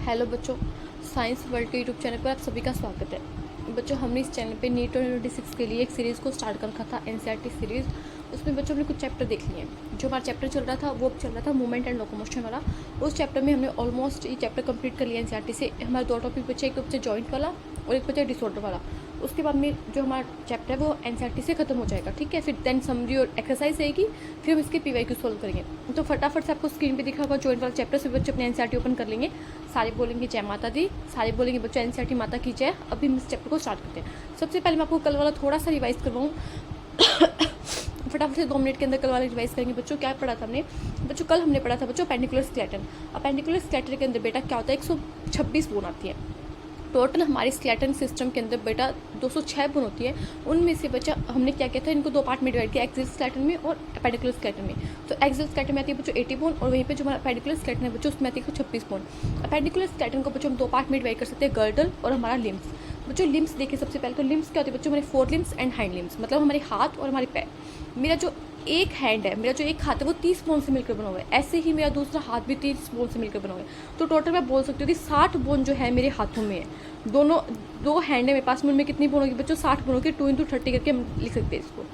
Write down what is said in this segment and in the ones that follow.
Hello बच्चों, science world के YouTube channel पर आप सभी का स्वागत है। बच्चों, हमने इस चैनल पे नीट 2026 के लिए एक सीरीज़ को स्टार्ट कर रखा था, एनसीईआरटी सीरीज़। उसमें बच्चों हमने कुछ चैप्टर देख लिए हैं। जो हमारा चैप्टर चल रहा था वो चल रहा था मूवमेंट एंड लोकोमोशन वाला। उस चैप्टर में हमने ऑलमोस्ट ये चैप्टर कंप्लीट कर लिया एनसीईआरटी से। हमारे दो टॉपिक बचे, एक बच्चे जॉइंट वाला और एक बच्चा डिसऑर्डर वाला। उसके बाद में जो हमारा चैप्टर है वो एनसीईआरटी से खत्म हो जाएगा, ठीक है। फिर देन समरी और एक्सरसाइज रहेगी, फिर हम इसके पीवाईक्यू सॉल्व करेंगे। तो फटाफट से आपको स्क्रीन पे दिखा होगा जॉइंट वाला चैप्टर से बच्चे अपने एनसीईआरटी ओपन कर लेंगे। सारे बोलेंगे जय माता दी, सारे बोलेंगे बच्चों एनसीईआरटी माता की जय। अभी हम इस चैप्टर को स्टार्ट करते हैं। सबसे पहले मैं आपको कल वाला थोड़ा सा रिवाइज करवाऊँ। फटाफट से 2 मिनट के अंदर कल वाला रिवाइज करेंगे। बच्चों क्या पढ़ा था हमने? बच्चों कल हमने पढ़ा था बच्चों अपेंडिकुलर स्केलेटन। अपेंडिकुलर स्केलेटन के अंदर बेटा क्या होता है, 126 बोन आती है टोटल। हमारे स्केलेटन सिस्टम के अंदर बेटा 206 बोन होती है। उनमें से बच्चा हमने क्या किया था, इनको 2 पार्ट में डिवाइड किया, एक्सियल स्केलेटन में और अपेंडिकुलर स्केलेटन में। तो एक्सियल स्केलेटन में आती है बच्चों 80 बोन और वहीं पे जो हमारा अपेंडिकुलर स्केलेटन है बच्चों उसमें आती है 126 बोन। अपेंडिकुलर स्केलेटन को बच्चों हम 2 पार्ट में डिवाइड कर सकते हैं, गर्डल और हमारा लिम्स। बच्चों लिम्स देखिए, सबसे पहले तो लिम्स क्या होती है बच्चों, हमारे 4 लिम्स एंड हाइंड लिम्स, मतलब हमारे हाथ और हमारे पैर। मेरा जो एक हैंड है, मेरा जो एक हाथ है वो 30 बोन से मिलकर बना हुआ है। ऐसे ही मेरा दूसरा हाथ भी 30 बोन से मिलकर बना हुआ है। तो टोटल मैं बोल सकती हूँ कि 60 बोन जो है मेरे हाथों में है। दोनों 2 हैंड है मेरे पास में, उनमें कितनी बोन होगी बच्चों, 60 बोन होगी। 2 × 30 करके हम लिख सकते हैं इसको।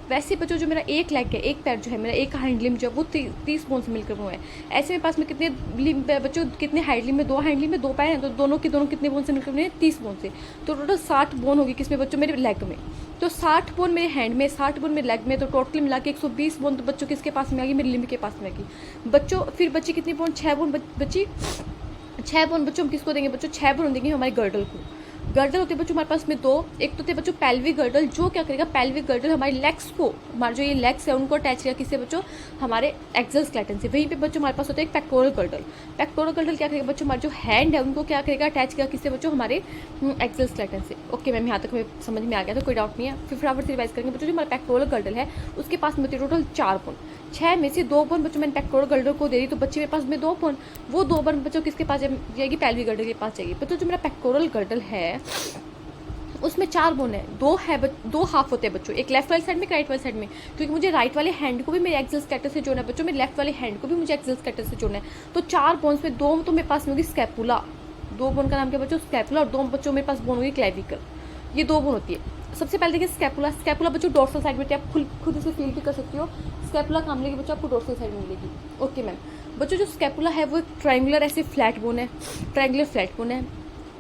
वैसे बच्चों जो मेरा एक लेग है, एक पैर जो है, मेरा एक हैंड लिम जो है वो 30 बोन से मिलकर बना हुआ है। ऐसे मेरे पास में कितने लिम बच्चों, कितने हैंड लिम में, 2 हैंड लिम में 2 पैर हैं, तो दोनों के दोनों कितने बोन से मिलकर बने हैं, 30 बोन से। तो टोटल 60 बोन होगी किसमें बच्चों, मेरे लेग में। तो 60 बोन मेरे हैंड में, 60 बोन मेरे लेग में, तो टोटल मिला के 120 बोन तो बच्चों किसके पास में आ गई, मेरे लिम्ब के पास में आ गई बच्चों। फिर बच्ची कितनी बोन, 6 बोन बची। 6 बोन बच्चों हम किसको देंगे बच्चों, 6 बोन देंगे हमारे गर्डल को। गर्डल होते हैं बच्चों हमारे पास में 2। एक तो होते हैं बच्चों पेल्विक गर्डल, जो क्या करेगा, पेल्विक गर्डल हमारे लेग्स को, हमारे जो ये लेग्स है उनको अटैच करेगा किससे बच्चों, हमारे एक्सल स्केलेटन से। वहीं पे बच्चों हमारे पास होता है एक पेक्टोरल गर्डल। पेक्टोरल गर्डल क्या करेगा बच्चों, हमारे जो हैंड है उनको क्या करेगा, अटैच करेगा किससे बच्चों, हमारे एक्सल स्केलेटन से। ओके मैम, यहाँ तक हमें समझ में आ गया, तो कोई डाउट नहीं है। फिर फटाफट से रिवाइज करेंगे बच्चों। जो हमारा पेक्टोरल गर्डल है उसके पास में होती है टोटल 4 बोन। 6 में से 2 बोन बच्चों मैंने पेक्टोरल गर्डल को दे दी, तो बच्चे मेरे पास में 2 बोन, वो 2 बोन बच्चों किसके पास जाएगी, पेल्विक गर्डल के पास जाएगी। बच्चों जो मेरा पेक्टोरल गर्डल है उसमें 4 बोन है, 2 है 2 हाफ होते हैं बच्चों, एक लेफ्ट वाली साइड में, एक राइट वाली साइड में। क्योंकि मुझे राइट वाले हैंड को भी मेरे एक्सल स्केलेटन से जोड़ना है बच्चों, मेरे लेफ्ट वाले हैंड को भी मुझे एक्सल स्केलेटन से जोड़ना है। तो 4 बोन्स में 2 तो मेरे पास में होगी स्कैपुला, 2 बोन का नाम क्या बच्चों, स्कैपुला। और 2 बच्चों मेरे पास बोन होगी क्लेविकल। ये 2 बोन होती है। सबसे पहले देखिए स्कैपुला। स्कैपुला बच्चों डोर्सल साइड में, आप खुद इसे फील भी कर सकती हो। स्कैपुला काम मिलेगी बच्चों आपको डोर्सल साइड में मिलेगी। Okay ma'am. बच्चों जो स्कैपुला है वो एक ट्रायंगुलर ऐसे फ्लैट बोन है, ट्रायंगुलर फ्लैट बोन है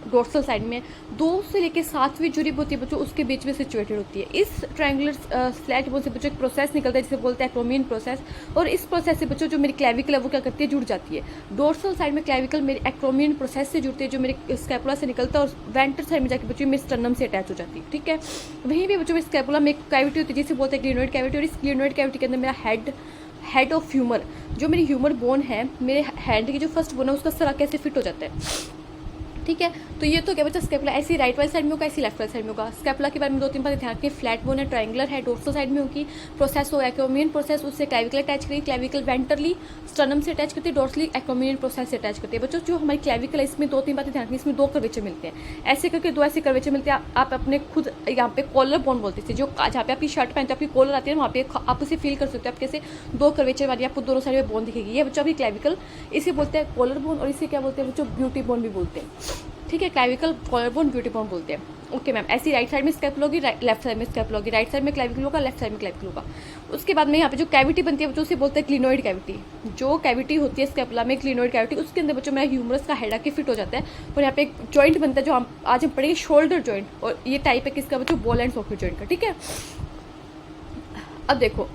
डोर्सल साइड में। 2 से लेकर 7वीं जो रिब होती है बच्चों उसके बीच में सिचुएटेड होती है। इस ट्रायंगुलर फ्लैट बोन से बच्चों एक प्रोसेस निकलता है जिसे बोलते हैं एक्रोमियन प्रोसेस। और इस प्रोसेस से बच्चों जो मेरी क्लेविकल है वो क्या करती है, जुड़ जाती है। डोर्सल साइड में क्लेविकल मेरी एक्रोमियन प्रोसेस से जुड़ती है, जो मेरे स्कैपुला से निकलता है, और वेंटर साइड में जाकर बच्चों मेरे स्टर्नम से अटैच हो जाती है, ठीक है। वहीं भी बच्चों मेरे स्कैपुला में एक कैविटी होती है जिसे बोलते हैं ग्लिनोइड कैविटी। और इस ग्लिनोइड कैविटी के अंदर मेरा हेड ऑफ ह्यूमर, जो मेरी ह्यूमर बोन है, मेरे हैंड की जो फर्स्ट बोन है उसका सरा कैसे फिट हो जाता है, ठीक है। तो ये तो क्या बच्चा स्कैपुला ऐसी राइट वाली साइड में होगा, ऐसी लेफ्ट वाली साइड में होगा। स्कैपुला के बारे में 2-3 बातें ध्यान रखिए। फ्लैट बोन है, ट्रायंगुलर है, डोर्सल साइड में होगी। प्रोसेस होगा एक्रोमियन प्रोसेस, उससे क्लेविकल अटैच करेगी, क्लेविकल वेंटरली स्टर्नम से अटैच करती है, डोर्सली एक्रोमियन प्रोसेस से अटैच करती है। बच्चों जो हमारी क्लेविकल है इसमें 2-3 बातें ध्यान रखिए। इसमें 2 कर्वेचर मिलते हैं, ऐसे करके 2 ऐसे कर्वेचर मिलते हैं। आप अपने खुद यहाँ पे कॉलर बोन बोलते थे, जो जहाँ पे आपकी शर्ट पहनते हैं आपकी कॉलर आती है वहाँ पे आप उसे फील कर सकते हो। आप कैसे 2 कर्वेचर वाली आपको दोनों साइड में बोन दिखेगी। ये बच्चों अभी क्लेविकल, इसे बोलते हैं कॉलर बोन, और इसे क्या बोलते हैं बच्चों, ब्यूटी बोन भी बोलते हैं, ठीक है। Clavicle, collar bone, beauty bone बोलते हैं। Okay ma'am. ऐसी राइट साइड में स्कैपुला होगी, लेफ्ट साइड में स्कैपुला होगी, राइट साइड में क्लेविकल होगा, लेफ्ट साइड में क्लेविकल होगा। उसके बाद में यहाँ पे जो कैविटी बनती है बच्चों उसे बोलते हैं क्लिनोइड कैविटी। जो कैविटी होती है स्कैपुला में, क्लिनोइड कैविटी, उसके अंदर बच्चों मेरा ह्यूमरस का हेड आके फिट हो जाता है। और यहाँ पे एक जॉइंट बनता है जो आज हम पढ़ेंगे, शोल्डर जॉइंट। और ये टाइप है किसका बच्चों, बॉल एंड सॉकेट जॉइंट का, ठीक है। अब देखो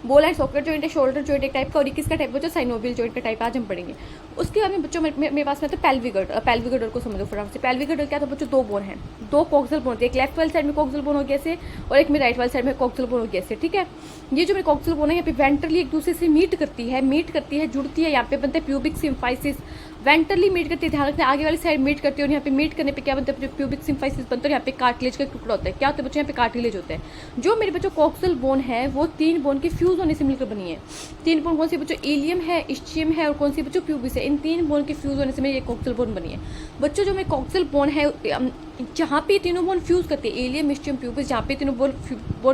बॉल एंड सॉकेट जॉइंट है, शोल्डर जॉइंट एक टाइप का, और किसका टाइप बच्चों, साइनोवियल जॉइंट का टाइप आज हम पढ़ेंगे। उसके बाद में बच्चों मेरे पास में तो पेल्विक गर्डल। पेल्विक गर्डल को समझो फटाफट से। पेल्विक गर्डल क्या था बच्चों, 2 बोन है, 2 कॉक्सल बोन होती है। एक लेफ्ट वाली साइड में कॉक्सल बोन हो गया ऐसे, और एक मेरे राइट वाली साइड में कॉक्सल बोन हो गया ऐसे, ठीक है। ये जो मेरी कॉक्सल बोन है यहाँ पे वेंट्रली एक दूसरे से मीट करती है, जुड़ती है। यहाँ पे बनता है प्यूबिक सिम्फाइसिस, वेंट्रली मीट करती है, ध्यान रखना, आगे वाली साइड मीट करती है। और यहाँ पे मीट करने पे क्या बनता है, प्यूबिक सिम्फाइसिस बनता है। यहाँ पे कार्टिलेज का टुकड़ा होता है। क्या होता है बच्चों, यहाँ पे कार्टिलेज होता है। जो मेरे बच्चों कॉक्सल बोन है वो 3 बोन के फ्यूज होने से मिलकर बनी है। 3 बोन कौन सी बच्चों, इलियम है, इस्चियम है, और कौन सी बच्चों, प्यूबिस है। इन 3 बोन के फ्यूज होने से मेरी ये कॉक्सल बोन बनी है। बच्चों जो मेरी कॉक्सल बोन है जहाँ पे तीनों बोन फ्यूज करती है, इलियम, इस्चियम, प्यूबिस, जहाँ पे तीनों बोन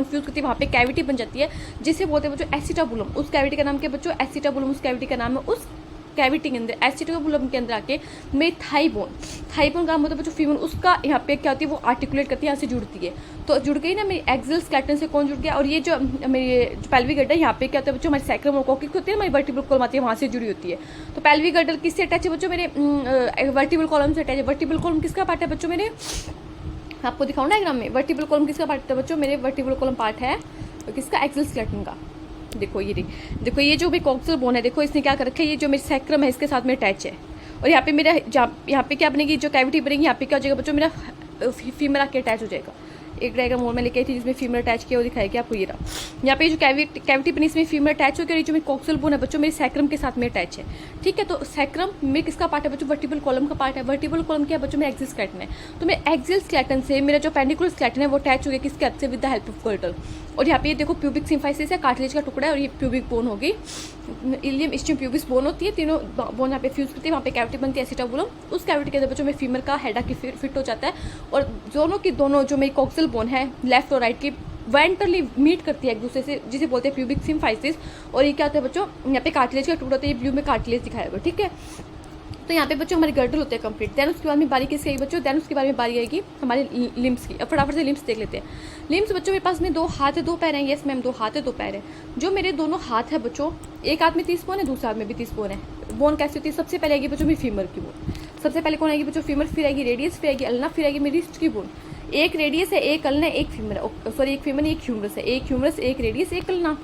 फ्यूज करती है वहाँ पे कैविटी बन जाती है जिसे बोलते हैं बच्चों एसिटाबुलम। उस कैविटी का नाम क्या बच्चों, एसिटाबुलम। उस कैविटी का नाम है, उस कैविटी के अंदर एसिटिकुलम के अंदर आके मेरी थाई बोन का मतलब जो फीमर उसका यहाँ पे क्या होती है वो आर्टिकुलेट करती है, यहाँ से जुड़ती है। तो जुड़ गई ना मेरी एक्सियल स्केलेटन से, कौन जुड़ गया, और ये जो मेरी पेल्विक गर्डल यहाँ पे क्या होता है बच्चों, हमारी सैक्रम और कोकिक होती है, हमारी वर्टिब्रल कॉलम आती है, वहाँ से जुड़ी होती है। तो पेल्विक गर्डल किससे अटैच है बच्चों, मेरे वर्टिब्रल कॉलम से अटैच है। वर्टिब्रल कॉलम किसका पार्ट है बच्चों, मेरे आपको दिखाऊँ डायग्राम में, वर्टिब्रल कॉलम किसका पार्ट है बच्चों, मेरे वर्टिब्रल कॉलम पार्ट है किसका, एक्सियल स्केलेटन का। देखो ये जो भी कॉक्सियल बोन है, देखो इसने क्या कर रखा है, ये जो मेरी सैक्रम है इसके साथ में अटैच है। और यहाँ पे मेरा यहाँ पे क्या बनेगी, जो कैविटी बनेगी यहाँ पे क्या हो जाएगा बच्चों, मेरा फीमर आके अटैच हो जाएगा। एक डायग्राम और मैं लेके आई थी जिसमें फीमर अटैच किया, वो दिखाएगी आपको। ये रहा यहाँ पे जो कैविटी बनी इसमें फीमर अटैच हो गया, और ये जो मेरी कॉक्सियल बोन है बच्चों मेरी सैक्रम के साथ में अटैच है। ठीक है, तो सैक्रम में किसका पार्ट है बच्चों, वर्टिब्रल कॉलम का पार्ट है। वर्टिब्रल कॉलम क्या है बच्चों, मेरा एक्सियल स्केलेटन है। तो मेरे एक्सियल स्केलेटन से मेरा जो पेडिकुलर स्केलेटन है वो अटैच हो गया किसके हेल्प से, with the help of girdle. और यहाँ पे देखो प्यूबिक सिम्फाइसिस है, कार्टिलेज का टुकड़ा है, और ये प्यूबिक बोन होगी, इलियम स्टियम प्यूबिस बोन होती है, तीनों बोन यहाँ पे फ्यूज करती है, वहाँ पे कैविटी बनती है एसिटाबुलम। उस कैविटी के अंदर बच्चों में फीमर का हेड आके फिट हो जाता है, और दोनों की दोनों जो मेरी कॉक्सियल बोन है लेफ्ट और राइट की वेंट्रली मीट करती है एक दूसरे से, जिसे बोलते हैं प्यूबिक सिम्फाइसिस। और ये क्या होता है बच्चों, यहाँ पे कार्टिलेज का टुकड़ा होता है, ये ब्लू में कार्टिलेज दिखाया हुआ। ठीक है, तो यहाँ पे बच्चों हमारे गर्डल होते हैं कंप्लीट। देन उसके बाद में बारी किसकी आई बच्चों, देन उसके बाद में बारी आएगी हमारे लिम्स की। अब फटाफट से लिम्स देख लेते हैं। लिम्स बच्चों मेरे पास में 2 हाथ है 2 पैर हैं, यस मैम 2 हाथ है 2 पैर है। जो मेरे दोनों हाथ है बच्चों, एक हाथ में 30 बोन है, दूसरे हाथ में भी 30 बोन है। बोन कैसी होती है, सबसे पहले आएगी बच्चों मेरी फीमर की बोन, सबसे पहले कौन आएगी बच्चों, फीमर, फिर आएगी रेडियस, फिर आएगी अल्ना, फिर आएगी मेरी रिस्ट की बोन। एक रेडियस है, एक अल्ना, एक फीमर है, सॉरी एक फीमर एक ह्यूमरस है, एक ह्यूमरस एक रेडियस एक अल्ना।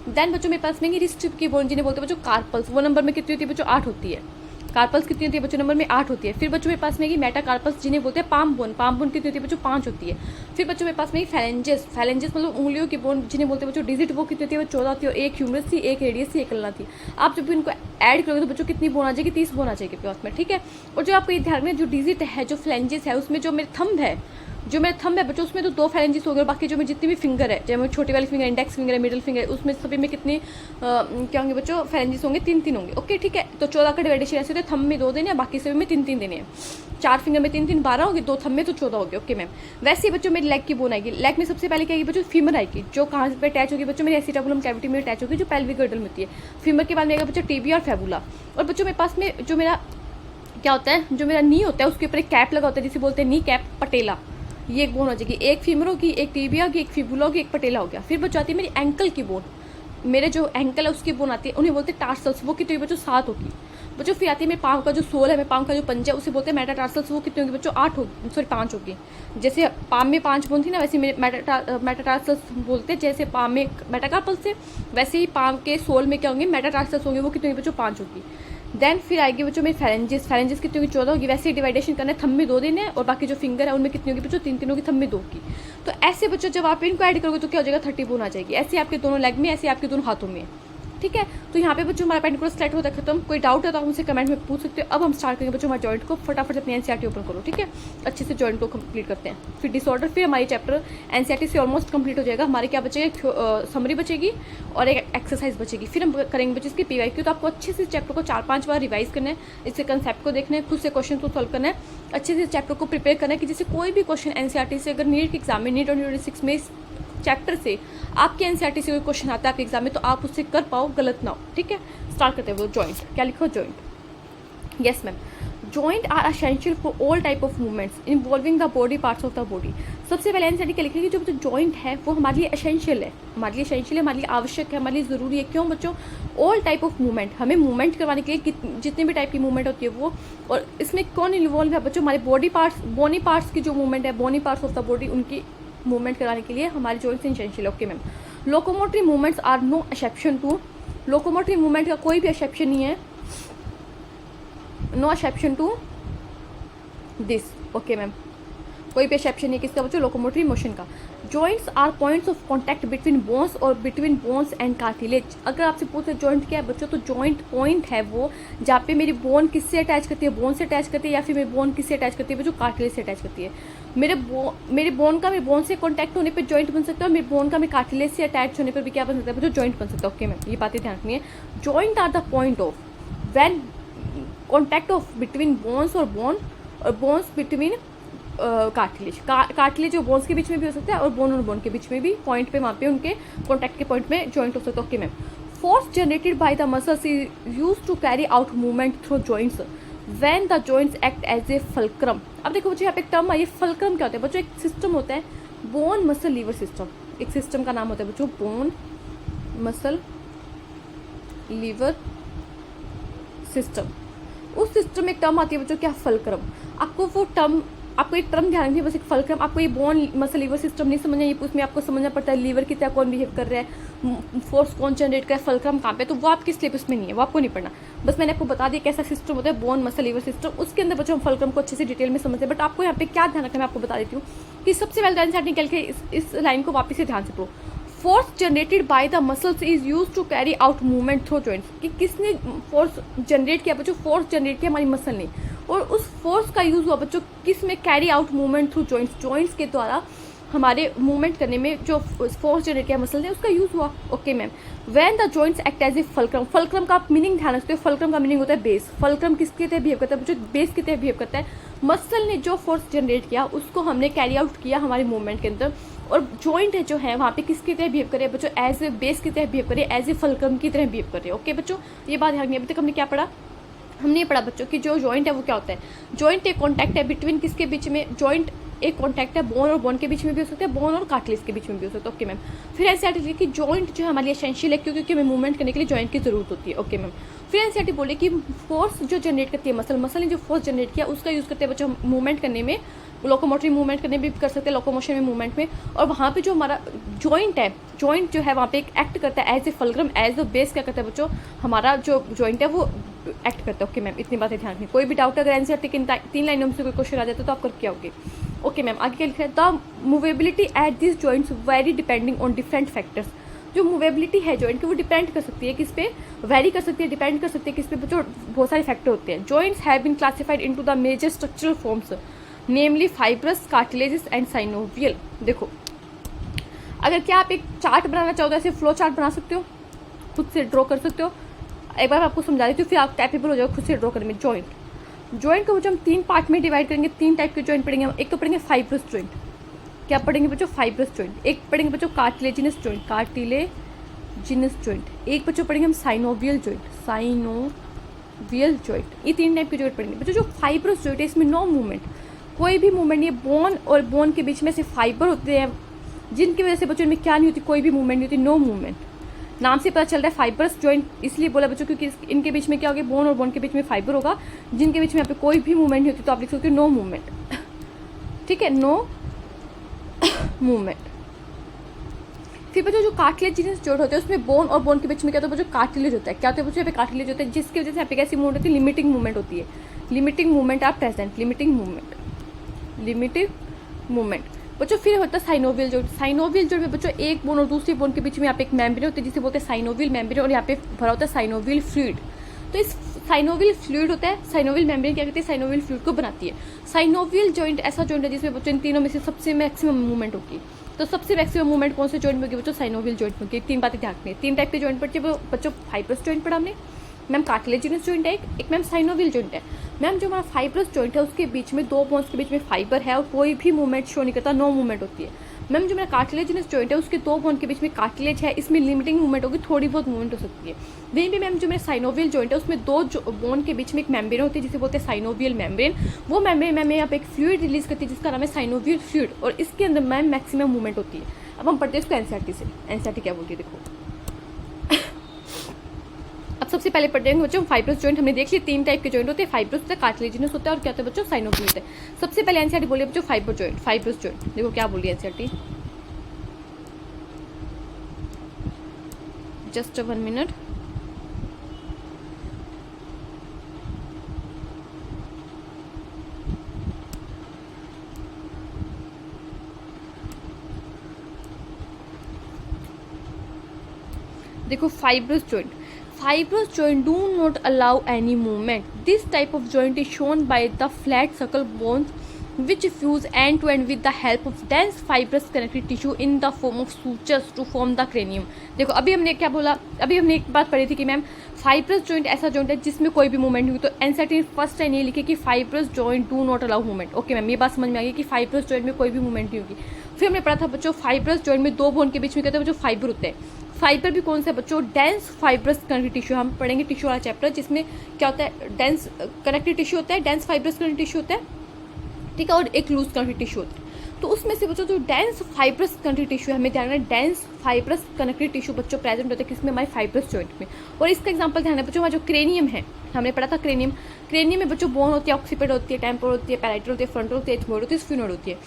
देन बच्चों मेरे पास में रिस्ट की बोन जिन्हें बोलते हैं बच्चों कार्पल्स, वो नंबर में कितनी होती है बच्चों, 8 होती है। कार्पल्स कितनी होती है बच्चों, नंबर में 8 होती है। फिर बच्चों मेरे पास में मेटाकार्पल्स जिन्हें बोलते हैं पाम बोन कितनी होती है बच्चों, 5 होती है। फिर बच्चों मेरे पास में फैलेंजेस मतलब उंगलियों की बोन जिन्हें बोलते हैं बच्चों डिजिट, वो कितनी होती है, वो 14 होती है। एक ह्यूमरस थी, एक रेडियस थी, एक अल्ना थी। आप जब भी इनको ऐड करोगे तो बच्चों कितनी बोन आ जाएगी, 30 बोन आ जाएगी पास में। ठीक है, और जो आपको ये ध्यान में जो डिजिट है, जो फ्लेंजेस है, उसमें जो मेरे थंब है बच्चों, उसमें तो 2 फ्लेंजेस हो गए, बाकी जो मेरी जितनी भी फिंगर है, चाहे मेरी छोटी वाली फिंगर, इंडेक्स फिंगर है, मिडिल फिंगर है, उसमें सभी में कितने क्या होंगे बच्चों, फ्लेंजेस होंगे, 3 होंगे। ओके ठीक है, तो 14 का डिवाइडेशन ऐसे होता है, थंब में 2 देने हैं, बाकी सभी में 3 देने हैं। 4 फिंगर में 3 12 होगी, 2 थंब में तो 14 होगी। ओके मैम, वैसे ही बच्चों मेरी लेग की बोन आएगी। लेग में सबसे पहले क्या आएगी बच्चों, फीमर आएगी, जो कहाँ पे अटैच होगी बच्चों, मेरी एसिटाबुलम कैविटी में अटैच होगी, जो पेल्विक गर्डल में होती है। फीमर के बाद में आएगा बच्चों टिबिया और फैबुला। और बच्चों मेरे पास में जो मेरा क्या होता है, जो मेरा नी होता है उसके ऊपर एक कैप लगा होता है, जिसे बोलते हैं नी कैप, पटेला। ये एक बोन हो जाएगी, एक फीमर होगी, एक टिबिया होगी, एक फिबुला होगी, एक पटेला हो गया। फिर बच्चों आती है मेरी एंकल की बोन, मेरे जो एंकल है उसकी बोन आती है, उन्हें बोलते हैं टार्सल्स, वो कितनी बच्चों 7 होगी बच्चों। फिर आती है मेरे पाँव का जो सोल है, मेरे पाँव का जो पंजा है, उसे बोलते हैं मेटाटार्सल्स, वो कितनी होगी बच्चों 8 होगी, सॉरी 5 होगी। जैसे पाम में 5 बोन थी ना, वैसे मेरे मेटाटार्सल्स बोलते हैं, जैसे पाम में मेटाकार्पल्स थे, वैसे ही पाम के सोल में क्या होंगे, मेटाटार्सल्स होंगे, वो कितनी होगी बच्चों 5 होगी। देन फिर आएगी बच्चों मेरी फैलेंजेस कितनी होगी, 14 होगी। वैसे ही डिवाइडेशन करना है, थंब में 2 देने हैं, और बाकी जो फिंगर है उनमें कितनी होगी बच्चों, 3 होगी, थंब में 2 की। तो ऐसे बच्चों जब आप इनको ऐड करोगे तो क्या हो जाएगा, 30 बोन आ जाएगी। ऐसे आपके दोनों लेग में, ऐसे आपके दोनों हाथों में। ठीक है, तो यहाँ पे बच्चों हमारा पेडिकुलर स्केलेटन होता है खत्म। कोई डाउट है तो आप मुझसे कमेंट में पूछ सकते हो। अब हम स्टार्ट करेंगे बच्चों हमारे जॉइंट को। फटाफट अपनी एनसीईआरटी ओपन करो, ठीक है, अच्छे से जॉइंट को कंप्लीट करते हैं। फिर डिसऑर्डर, फिर हमारी चैप्टर एनसीईआरटी से ऑलमोस्ट कंप्लीट हो जाएगा। हमारे क्या बचेगा, समरी बचेगी और एक एक्सरसाइज बचेगी। फिर हम करेंगे बच्चे इसकी पीवाईक्यू। तो आपको अच्छे से चैप्टर को 4-5 बार रिवाइज करना है, इसके कंसेप्ट को देखना है, खुद से क्वेश्चन को सॉल्व करना है, अच्छे से चैप्टर को प्रिपेयर करना है कि जैसे कोई भी क्वेश्चन एनसीईआरटी से अगर नीट के एग्जाम में, नीट 2026 में चैप्टर से आपके एनसीईआरटी से कोई क्वेश्चन आता है आपके एग्जाम में, तो आप उससे कर पाओ, गलत ना हो। ठीक है, स्टार्ट करते हैं। वो जॉइंट क्या लिखो, joint. Yes ma'am, joint are essential for all type of movements involving the body parts of the body. सबसे पहले एनसीईआरटी क्या लिखेगी, जो जॉइंट है वो हमारे लिए एसेंशियल है, हमारे लिए एसेंशियल है, हमारे लिए आवश्यक है, हमारे लिए ज़रूरी है। क्यों बच्चों, ऑल टाइप ऑफ मूवमेंट, हमें मूवमेंट करवाने के लिए जितने भी टाइप की मूवमेंट होती है वो, और इसमें कौन इन्वॉल्व है बच्चों, हमारे बॉडी पार्ट्स की जो मूवमेंट है, body parts of the body, उनकी मूवमेंट कराने के लिए हमारे joints essential. Okay ma'am, locomotory movements are no exception to, locomotory movement का कोई भी एक्सेप्शन नहीं है, no exception to this. Okay ma'am, कोई भी एक्सेप्शन नहीं किसका बच्चों, लोकोमोटरी मोशन का। Joints are points of contact between bones और बिटवीन बोन्स एंड कार्टिलेज। अगर आपसे पूछे जॉइंट क्या है बच्चों, तो जॉइंट पॉइंट है वो जहाँ पे मेरी बोन किससे अटैच करती है, बोन से अटैच करती है, या फिर मेरी बोन किससे अटैच करती है बच्चों, कार्टिलेज से अटैच करती है। मेरे बोन से कॉन्टैक्ट होने पर जॉइंट बन सकता है, और मेरे बोन का मेरे कार्टिलेज से अटैच होने पर भी क्या बन सकता है बच्चों, जॉइंट बन सकता है। ओके मैम, ये बातें ध्यान रखनी है। Joint are the point of when contact of between bones और बोन्स बिटवीन कार्टिलेज जो बोन्स के बीच में भी हो सकता है, और बोन और बोन के बीच में भी पॉइंट पे, वहाँ पे उनके कॉन्टैक्ट के पॉइंट में जॉइंट हो सकता है। Okay ma'am, force generated by the muscles is used to carry out movement through joints when the joints act as a fulcrum। अब देखो बच्चों यहाँ पे एक टर्म आई है, फल्क्रम क्या होता है बच्चों? एक सिस्टम होता है बोन मसल लीवर सिस्टम, एक सिस्टम का नाम होता है बच्चों बोन मसल लीवर सिस्टम। उस सिस्टम में एक टर्म आती है बच्चों क्या? फल्क्रम। आपको वो टर्म, आपको एक टर्म ध्यान रखिए बस, एक फल्क्रम। आपको ये बोन मसल लीवर सिस्टम नहीं समझना, ये उसमें आपको समझना पड़ता है लीवर की तरह कौन बिहेव कर रहा है, फोर्स कौन जनरेट कर रहा है, फल्क्रम कहाँ पे, तो वो आपकी सिलेबस में नहीं है, वो आपको नहीं पढ़ना। बस मैंने आपको बता दिया कैसा सिस्टम होता है बोन मसल लीवर सिस्टम, उसके अंदर बच्चों हम फल्क्रम को अच्छे से डिटेल में समझते हैं। बट आपको यहाँ पे क्या ध्यान रखना है मैं आपको बता देती हूँ कि सबसे पहले एनसीईआरटी निकल के इस लाइन को वापस से ध्यान से पढ़ो। Force generated by the muscles is use to carry out movement through joints, कि किसने फोर्स जनरेट किया बच्चों? फोर्स जनरेट किया हमारी मसल ने, और उस फोर्स का यूज हुआ बच्चों किस में? Carry out movement through joints, joints के द्वारा हमारे मूवमेंट करने में जो फोर्स जनरेट किया मसल ने उसका यूज हुआ। Okay ma'am. When the joints act as a fulcrum, fulcrum का मीनिंग ध्यान रखते हो, फल्क्रम का मीनिंग होता है बेस। फल्क्रम किसके तहत बिहेव करता है बच्चों? बेस की तरह बिहेव करता है। मसल ने जो फोर्स जनरेट किया उसको हमने कैरी आउट किया हमारे मूवमेंट के अंदर, और जॉइंट है जो है वहाँ पे किसकी तरह बिहेव करे बच्चों? एज ए बेस की तरह बिहेव करे, एज ए फल्क्रम की तरह बिहेव करे। ओके बच्चों, ये बात ध्यान रखनी। अभी तक हमने क्या पढ़ा? हमने ये पढ़ा बच्चों कि जो जॉइंट है वो क्या होता है? जॉइंट एक कॉन्टैक्ट है बिटवीन किसके बीच में? जॉइंट एक कॉन्टैक्ट है बोन और बोन के बीच में भी हो सकता है, बोन और कार्टिलेज के बीच में भी हो सकता है। Okay ma'am. फिर एनसीईआरटी कि जॉइंट जो है हमारे लिए एसेंशियल है क्योंकि हमें मूवमेंट करने के लिए जॉइंट की जरूरत होती है। Okay ma'am. फिर एनसीईआरटी बोले कि फोर्स जो जनरेट करती है मसल ने जो फोर्स जनरेट किया उसका यूज करते हैं बच्चों मूवमेंट करने में, लोकोमोटरी मूवमेंट करने भी कर सकते हैं, लोकोमोशन में मूवमेंट में। और वहाँ पे जो हमारा जॉइंट है, जॉइंट जो है वहाँ पे एक एक्ट करता है as a fulcrum, as a base क्या करता है बच्चों? हमारा जो जॉइंट है वो एक्ट करता है। ओके मैम, इतनी बातें ध्यान रखनी। कोई भी डाउट अगर एनसीईआरटी के 3 लाइनों में से कोई क्वेश्चन आ जाता है तो आप करके आओगे। ओके मैम, आगे क्या लिखा है? The movability at this joints very depending on different factors. जो मूवेबिलिटी है जॉइंट की वो डिपेंड कर सकती है किस पे? वेरी कर सकती है, डिपेंड कर सकती है किस पे बच्चों? बहुत सारे फैक्टर होते हैं। Joints have been classified into the major structural forms namely fibrous, cartilages and synovial. देखो अगर क्या आप एक चार्ट बनाना चाहो तो ऐसे फ्लो चार्ट बना सकते हो, खुद से ड्रॉ कर सकते हो। एक बार मैं आपको समझा देती हूँ फिर आप कैपेबल हो जाओगे खुद से ड्रॉ करने में। जॉइंट को बच्चों हम 3 पार्ट में डिवाइड करेंगे, 3 टाइप के जॉइंट पढ़ेंगे हम। एक तो पढ़ेंगे फाइब्रस जॉइंट, क्या पढ़ेंगे बच्चों? Fibrous joint. एक पढ़ेंगे बच्चों कार्टिलेजिनस जॉइंट, कार्टिलेजिनस जॉइंट। एक बच्चों पढ़ेंगे हम साइनोवियल जॉइंट, साइनोवियल जॉइंट। ये 3 टाइप के जॉइंट पढ़ेंगे बच्चों। जो फाइब्रस जॉइंट है इसमें नो मूवमेंट, कोई भी मूवमेंट नहीं है। बोन और बोन के बीच में से फाइबर होते हैं जिनकी वजह से बच्चों में क्या नहीं होती? कोई भी मूवमेंट नहीं होती, नो मूवमेंट। नाम से पता चल रहा है फाइबरस जॉइंट इसलिए बोला बच्चों क्योंकि इनके बीच में क्या होगा? बोन और बोन के बीच में फाइबर होगा जिनके बीच में यहाँ पे कोई भी मूवमेंट नहीं होती, तो आप लिख सकते हो नो मूवमेंट। ठीक है, नो मूवमेंट। फिर बच्चों जो कार्टिलेजिनस जॉइंट होते हैं उसमें बोन और बोन के बीच में क्या होता है बच्चों? कार्टिलेज होता है। क्या होता है बच्चों? यहाँ पे कार्टिलेज होता है जिसकी वजह से यहाँ पे कैसी मूवमेंट होती है? लिमिटिंग मूवमेंट होती है। लिमिटिंग मूवमेंट आप present, limiting movement, limiting movement. बच्चों फिर होता है साइनोवियल जॉइंट। साइनोवियल जॉइंट में बच्चों एक बोन और दूसरी बोन के बीच में यहाँ पे एक मेम्ब्रेन होती है जिसे बोलते हैं साइनोवियल मेम्ब्रेन, और यहाँ पे भरा होता है साइनोवियल फ्लूइड। तो इस साइनोवियल फ्लूइड होता है, साइनोवियल मेम्ब्रेन क्या करती है? साइनोवियल फ्लूइड को बनाती है। साइनोवियल जॉइंट ऐसा जॉइंट है जिसमें बच्चों इन तीनों में से सबसे मैक्सिमम मूवमेंट होगी। तो सबसे मैक्सिमम मूवमेंट कौन से जॉइंट में होगी बच्चों? साइनोवियल जॉइंट में होगी। 3 बातें ध्यान रखनी है। 3 टाइप के जॉइंट पढ़ते बच्चों। फाइब्रस जॉइंट पढ़ा हमने मैम, कार्टिलेजिनस जॉइंट है एक मैम, साइनोवियल जॉइंट है मैम। जो हमारा फाइब्रस जॉइंट है उसके बीच में 2 बोन्स के बीच में फाइबर है और कोई भी मूवमेंट शो नहीं करता, नो मूवमेंट होती है। मैम जो मेरा कार्टिलेजिनस जॉइंट है उसके 2 बोन के बीच में कार्टिलेज है, इसमें लिमिटिंग मूवमेंट होगी, थोड़ी बहुत मूवमेंट हो सकती है। वहीं भी मैम जो मेरा साइनोवियल जॉइंट है उसमें 2 बोन के बीच में एक मेम्ब्रेन होती है जिसे बोलते हैं साइनोवियल मेम्ब्रेन। वो मेम्ब्रेन मैम यहाँ पे एक फ्लूइड रिलीज करती है जिसका नाम है साइनोवियल फ्लूइड, और इसके अंदर मैम मैक्सिमम मूवमेंट होती है। अब हम पढ़ते हैं इसको एनसीईआरटी से। एनसीईआरटी क्या बोलती है देखो। अब सबसे पहले पढ़ते हैं बच्चों फाइब्रस जॉइंट हमने देख लिया। 3 टाइप के जॉइंट होते हैं, फाइब्रस होता है, कार्टिलेजिनस होता है, और क्या होता है बच्चों? साइनोवियल होता है। सबसे पहले एनसीईआरटी बोलिए बच्चों फाइबर जॉइंट, फाइब्रस जॉइंट। देखो क्या बोलिए एनसीईआरटी, जस्ट 1 मिनट। देखो fibrous joint. Fibrous joint do not allow any movement. This type of joint is shown by the flat circle bones which fuse end to end with the help of dense fibrous connective tissue in the form of sutures to form the cranium. देखो अभी हमने क्या बोला, अभी हमने एक बात पढ़ी थी कि मैम फाइब्रस जॉइंट ऐसा जॉइंट है जिसमें कोई भी मूवमेंट नहीं हुई, तो एनसीईआरटी फर्स्ट लाइन ये लिखे कि fibrous joint do not allow movement. Okay ma'am, ये बात समझ में आ गई कि फाइब्रस जॉइंट में कोई भी मूवमेंट नहीं होगी। फिर हमने पढ़ा था बच्चों फाइब्रस जॉइंट में 2 बोन के बीच में कहते हैं बच्चों फाइबर होते हैं। फाइबर भी कौन सा है बच्चों, डेंस फाइब्रस कनेक्टिव टिश्यू। हम पढ़ेंगे टिश्यू वाला चैप्टर जिसमें क्या होता है, डेंस कनेक्टिव टिश्यू होता है, डेंस फाइब्रस कनेक्टिव टिश्यू होता है, ठीक है, और एक लूज कनेक्टिव टिश्यू होता है। तो उसमें से बच्चों जो डेंस फाइब्रस कनेक्टिव टिश्यू, हमें ध्यान रखना डेंस फाइब्रस कनेक्टिव टिश्यू बच्चों प्रेजेंट होता है किसमें, हमारे फाइब्रस जॉइंट में। और इसका एग्जांपल ध्यान है बच्चों, हमारा जो क्रेनियम है, हमने पढ़ा था क्रेनियम, क्रेनियम में बच्चों बोन होती है, ऑक्सीपिड होती है, टेम्पोरल होती है, पैराइटल होती है, फ्रंटल होती है, एथमोइड होती है, स्फिनोइड होती है।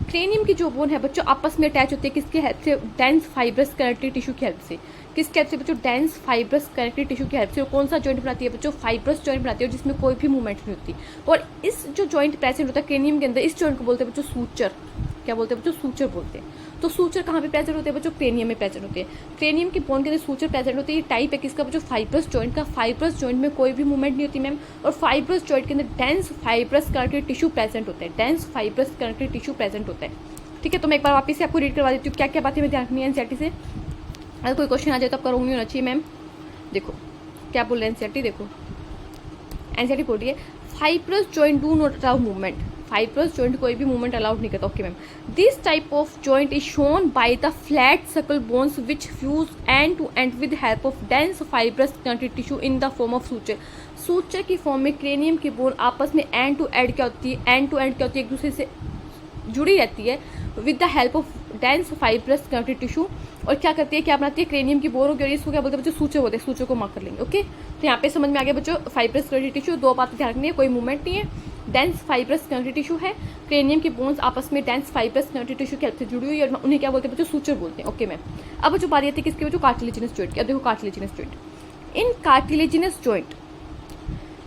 क्रेनियम की जो बोन है बच्चों आपस में अटैच होती है किसकी हेल्प से, डेंस फाइब्रस कनेक्टिव टिश्यू की हेल्प से। किसकी हेल्प से बच्चों, डेंस फाइब्रस कनेक्टिव टिश्यू की हेल्प से। कौन सा जॉइंट बनाती है बच्चों, फाइब्रस जॉइंट बनाती है, जिसमें कोई भी मूवमेंट नहीं होती। और इस जो जॉइंट प्रेजेंट होता है क्रेनियम के अंदर, इस जॉइंट को बोलते हैं बच्चों सूचर। क्या बोलते हैं बच्चों, सूचर बोलते हैं। तो सूचर कहाँ पे प्रेजेंट होते हैं बच्चों, क्रेनियम में प्रेजेंट होते हैं। क्रेनियम की बोन के अंदर सूचर प्रेजेंट होते हैं। ये टाइप है किसका बच्चों, फाइब्रस जॉइंट का। फाइब्रस जॉइंट में कोई भी मूवमेंट नहीं होती मैम, और फाइब्रस जॉइंट के अंदर dense fibrous connective tissue present होता है, dense fibrous connective tissue present होता है। ठीक है, तो मैं एक बार वापस से आपको रीड करवा देती हूँ क्या क्या बातें मैं ध्यान रखनी है एनसीईआरटी से। अगर कोई क्वेश्चन आ जाए तो आपका रोंग नहीं होना चाहिए मैम। देखो क्या बोल रहे हैं एनसीईआरटी, देखो एनसीईआरटी बोल रही है fibrous joint do not allow movement. Fibrous joint कोई भी मूवमेंट अलाउड नहीं करता। Okay ma'am, this type of joint is shown by the flat circle bones which fuse end to end with help of dense fibrous connective tissue in the form of suture. Suture की form में cranium की bone आपस में and to and क्या होती है, and to and क्या होती है, एक दूसरे से जुड़ी रहती है with the help of dense fibrous connective tissue. और क्या करती है, क्या बनाती है, क्रेनियम की बोर होगी और इसको क्या बोलते हैं बच्चों, सूचर बोलते हैं। सूचर को मार्क कर लेंगे। ओके, तो यहाँ पे समझ में आ गया बच्चों, फाइब्रस कनेक्टिव टिश्यू, दो बातें ध्यान रखनी है, कोई मूवमेंट नहीं है, डेंस फाइब्रस कनेक्टिव टिश्यू है, क्रेनियम की बोन्स आपस में डेंस फाइब्रस कनेक्टिव टिश्यू की हेल्प से जुड़ी हुई है, और उन्हें क्या बोलते हैं बच्चों, सूचर बोलते हैं। ओके मैम, अब जो बारी आती है किसकी बच्चों, कार्टिलेजिनस जॉइंट की। अब देखो cartilaginous joint, in cartilaginous joint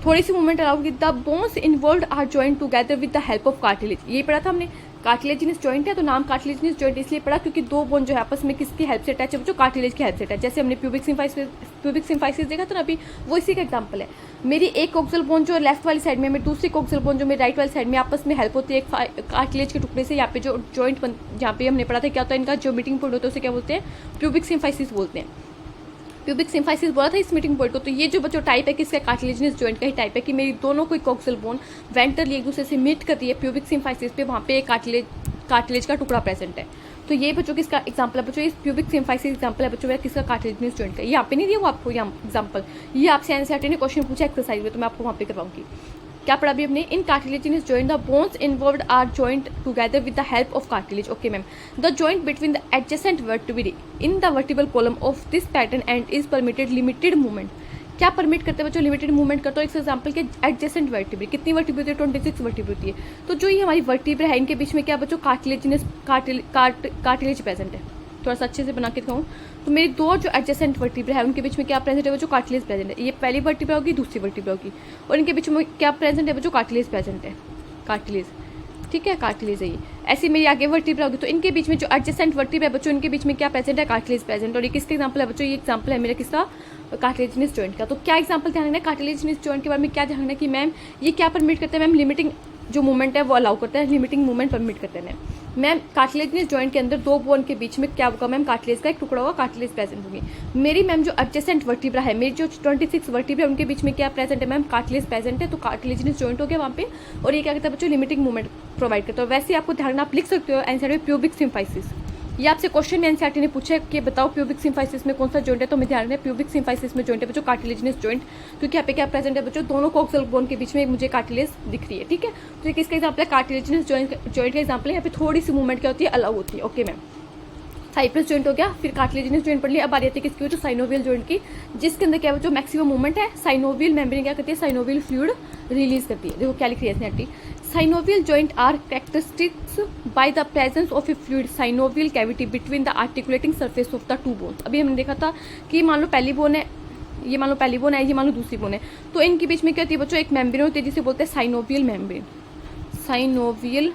थोड़ी सी मूवमेंट अलाउ की, the bones involve are joint together with the help of cartilage. ये पढ़ा था हमने, कार्टिलेजिनस जॉइंट है तो नाम कार्टिलेजिनस जॉइंट इसलिए पड़ा क्योंकि दो बोन जो है आपस में किसकी हेल्प से अटैच है बच्चों, कार्टिलेज की हेल्प से अटैच। जैसे हमने प्यूबिक सिम्फाइसिस देखा था ना अभी, वो इसी का एग्जांपल है। मेरी एक कोक्सल बोन जो लेफ्ट वाली साइड में, मेरी दूसरी कोक्सल बोन जो मेरी राइट वाली साइड में, आपस में हेल्प होती है एक कार्टिलेज के टुकड़े से। यहाँ पे जो जॉइंट जहाँ पे हमने पढ़ा था क्या होता है, इनका जो मीटिंग पॉइंट होता है उसे क्या बोलते हैं, प्यूबिक सिम्फाइसिस बोलते हैं। प्यूबिक सिम्फाइसिस बोला था इस मीटिंग पॉइंट को। तो ये जो बच्चों टाइप है किसका, कार्टिलेजिनस जॉइंट का ही टाइप है कि मेरी दोनों कोई कोक्सल बोन वेंटरली एक दूसरे से मीट करती है प्यूबिक सिम्फाइसिस पे, वहाँ पे कार्टिलेज का टुकड़ा प्रेजेंट है। तो ये बच्चों किसका एग्जांपल है बच्चों, इस प्यूबिक सिम्फाइसिस एग्जांपल है बच्चों किसका, कार्टिलेजिनस जॉइंट का। यहाँ पे नहीं दिया वो आपको यहाँ एग्जांपल, ये आपसे एनसीईआरटी ने क्वेश्चन पूछा एक्सरसाइज में, तो मैं आपको वहाँ पे करवाऊंगी। क्या पढ़ा अभी हमने, in cartilaginous joint the bones involved are joint together with the help of cartilage. Okay ma'am, the joint between the adjacent vertebrae in the vertebral column of this pattern and is permitted limited movement. क्या permit करते हैं बच्चों, limited movement करते हो। एक example के adjacent vertebrae, कितनी vertebrae होती है, 26 वर्टिब्रे होती है। तो जो ये हमारी वर्टिब्रे है इनके बीच में क्या बच्चों, कार्टिलेज प्रेजेंट है। थोड़ा सा अच्छे से बना के दिखाऊँ तो मेरी दो जो एडजेसेंट वर्टिब्रे है उनके बीच में क्या प्रेजेंट है बच्चों, कार्टिलेज प्रेजेंट है। ये पहली वर्टिब्रा होगी, दूसरी वर्टिब्रा होगी, और इनके बीच में क्या प्रेजेंट है बच्चों, कार्टिलेज प्रेजेंट है, कार्टिलेज। ठीक है, कार्टिलेज है ये। ऐसे मेरी आगे वर्टिब्रा होगी तो इनके बीच में जो एडजेसेंट वर्टिब्रा है बच्चों, इनके बीच में क्या प्रेजेंट है, कार्टिलेज प्रेजेंट। और ये किसका एग्जांपल है बच्चों, ये एग्जांपल है मेरा किसका, कार्टिलेजिनस जॉइंट का। तो क्या एग्जांपल ध्यान रखना है, कार्टिलेजिनस जॉइंट के बारे में क्या ध्यान रखना है कि मैम ये क्या परमिट करते हैं, मैम लिमिटिंग जो मूवमेंट है वो अलाउ करते हैं, लिमिटिंग मूवमेंट परमिट करते हैं मैम। कार्टिलेजिनस जॉइंट के अंदर दो बोन के बीच में क्या होगा मैम, कार्टिलेज का एक टुकड़ा होगा, कार्टिलेज प्रेजेंट होगी। मेरी मैम जो एडजेसेंट वर्टिब्रा है, मेरी जो 26 वर्टिब्रा है उनके बीच में क्या प्रेजेंट है मैम, कार्टिलेज प्रेजेंट है। तो कार्टिलेजिनस जॉइंट हो गया वहाँ पे, और ये क्या करता है बच्चों, लिमिटिंग मूवमेंट प्रोवाइड करता है। वैसे आपको ध्यान, आप लिख सकते हो आंसर में प्यूबिक सिम्फाइसिस। ये आपसे क्वेश्चन में एनसीईआरटी ने पूछा है कि बताओ प्यूबिक सिम्फाइसिस में कौन सा जॉइंट है, तो मैं ध्यान रखना प्यूबिक सिम्फाइसिस में जॉइंट है बच्चों कार्टिलेजिनस जॉइंट, क्योंकि यहाँ पे क्या प्रेजेंट है बच्चों, दोनों कोक्सल बोन के बीच में मुझे कार्टिलेज दिख रही है। ठीक है, तो ये किसका एग्जांपल है, कार्टिलेजिनस जॉइंट का एग्जांपल है। यहाँ पे थोड़ी सी मूवमेंट क्या होती है, अलाउ होती है। ओके मैम, साइप्रस जॉइंट हो गया, फिर कार्टिलेजिनस जॉइंट पढ़ लिया। अब आ रही है किसकी हो, जो साइनोवियल जॉइंट की, जिसके अंदर क्या बच्चों मैक्सिमम मूवमेंट है। साइनोवियल मेम्ब्रेन क्या करती है, साइनोवियल फ्लूइड रिलीज करती है। देखो क्या लिख रही है इसने, synovial joint are characteristics by the presence of a fluid synovial cavity between the articulating surface of the two bones. अभी हमने देखा था कि मान लो पहली बोन है, ये मान लो पहली बोन है, ये मान लो दूसरी बोन है, तो इनके बीच में क्या होती है बच्चों, एक मेम्ब्रेन होती है जिसे बोलते हैं साइनोवियल मेम्ब्रेन, साइनोवियल